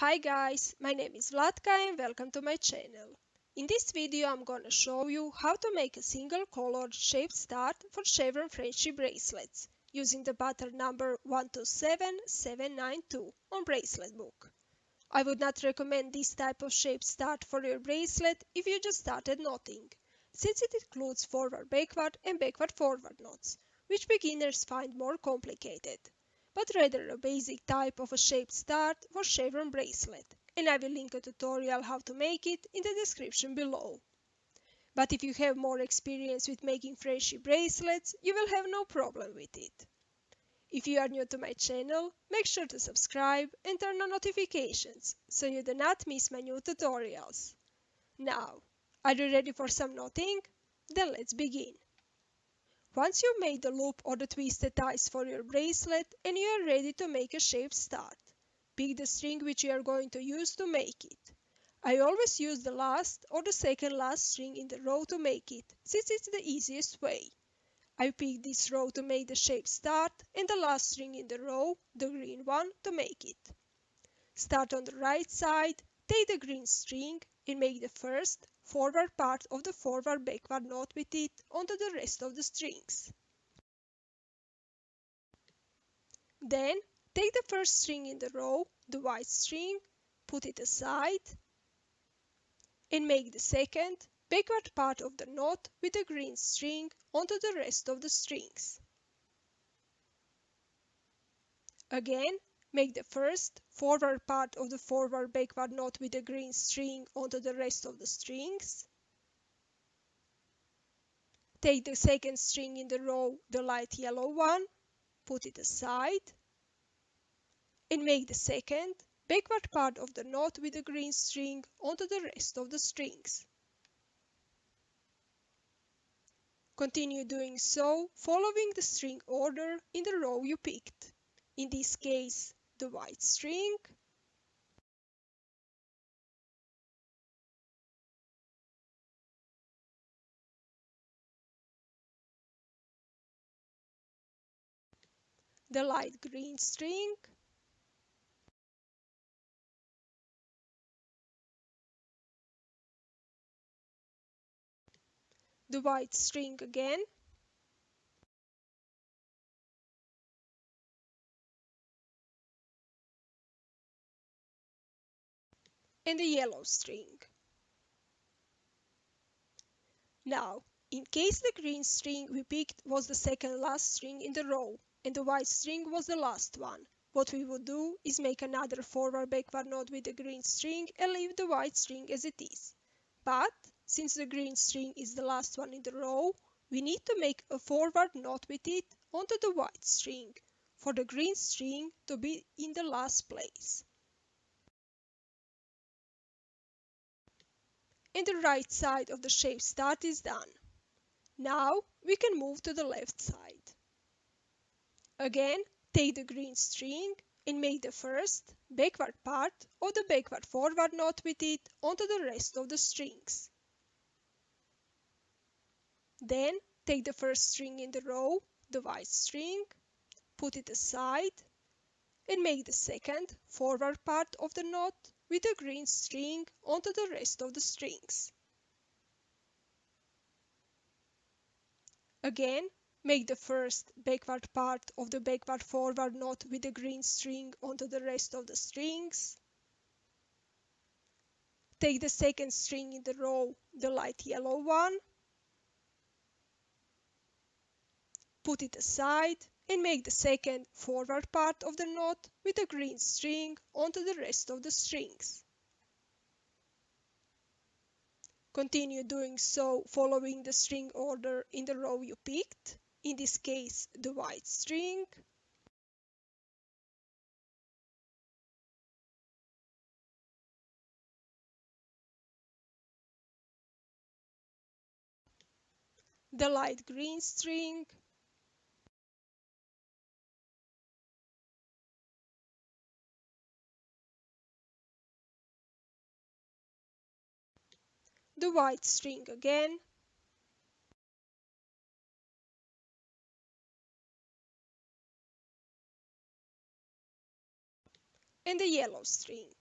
Hi guys, my name is Vlatka and welcome to my channel. In this video I'm gonna show you how to make a single colored shaped star for chevron friendship bracelets using the pattern number 127792 on bracelet book. I would not recommend this type of shaped star for your bracelet if you just started knotting, since it includes forward backward and backward forward knots, which beginners find more complicated, but rather a basic type of a shaped star for chevron bracelet, and I will link a tutorial how to make it in the description below. But if you have more experience with making friendship bracelets, you will have no problem with it. If you are new to my channel, make sure to subscribe and turn on notifications so you do not miss my new tutorials. Now, are you ready for some knotting? Then let's begin. Once you've made the loop or the twisted ties for your bracelet and you are ready to make a shaped star, pick the string which you are going to use to make it. I always use the last or the second last string in the row to make it, since it's the easiest way. I picked this row to make the shape start and the last string in the row, the green one, to make it. Start on the right side, take the green string and make the first forward part of the forward backward knot with it onto the rest of the strings. Then take the first string in the row, the white string, put it aside and make the second backward part of the knot with the green string onto the rest of the strings. Again, make the first forward part of the forward backward knot with the green string onto the rest of the strings. Take the second string in the row, the light yellow one, put it aside, and make the second backward part of the knot with the green string onto the rest of the strings. Continue doing so, following the string order in the row you picked. In this case, the white string, the light green string, the white string again, and the yellow string. Now, in case the green string we picked was the second last string in the row and the white string was the last one, what we would do is make another forward backward knot with the green string and leave the white string as it is. But since the green string is the last one in the row, we need to make a forward knot with it onto the white string for the green string to be in the last place. And the right side of the shape start is done. Now we can move to the left side. Again, take the green string and make the first backward part of the backward forward knot with it onto the rest of the strings. Then take the first string in the row, the white string, put it aside and make the second forward part of the knot with the green string onto the rest of the strings. Again, make the first backward part of the backward forward knot with the green string onto the rest of the strings. Take the second string in the row, the light yellow one, put it aside and make the second forward part of the knot with the green string onto the rest of the strings. Continue doing so, following the string order in the row you picked, in this case the white string, the light green string, the white string again, and the yellow string.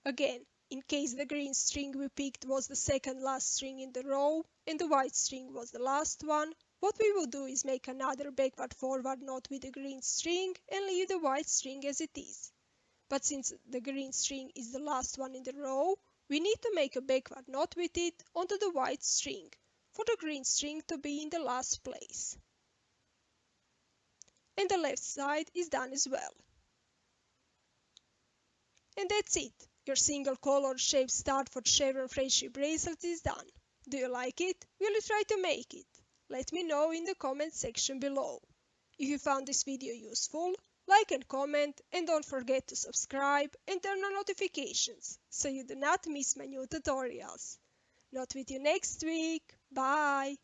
Again, in case the green string we picked was the second last string in the row and the white string was the last one, what we will do is make another backward-forward knot with the green string and leave the white string as it is. But since the green string is the last one in the row, we need to make a backward knot with it onto the white string, for the green string to be in the last place. And the left side is done as well. And that's it. Your single color shape start for chevron friendship bracelet is done. Do you like it? Will you try to make it? Let me know in the comment section below. If you found this video useful, like and comment, and don't forget to subscribe and turn on notifications so you do not miss my new tutorials. Not with you next week. Bye!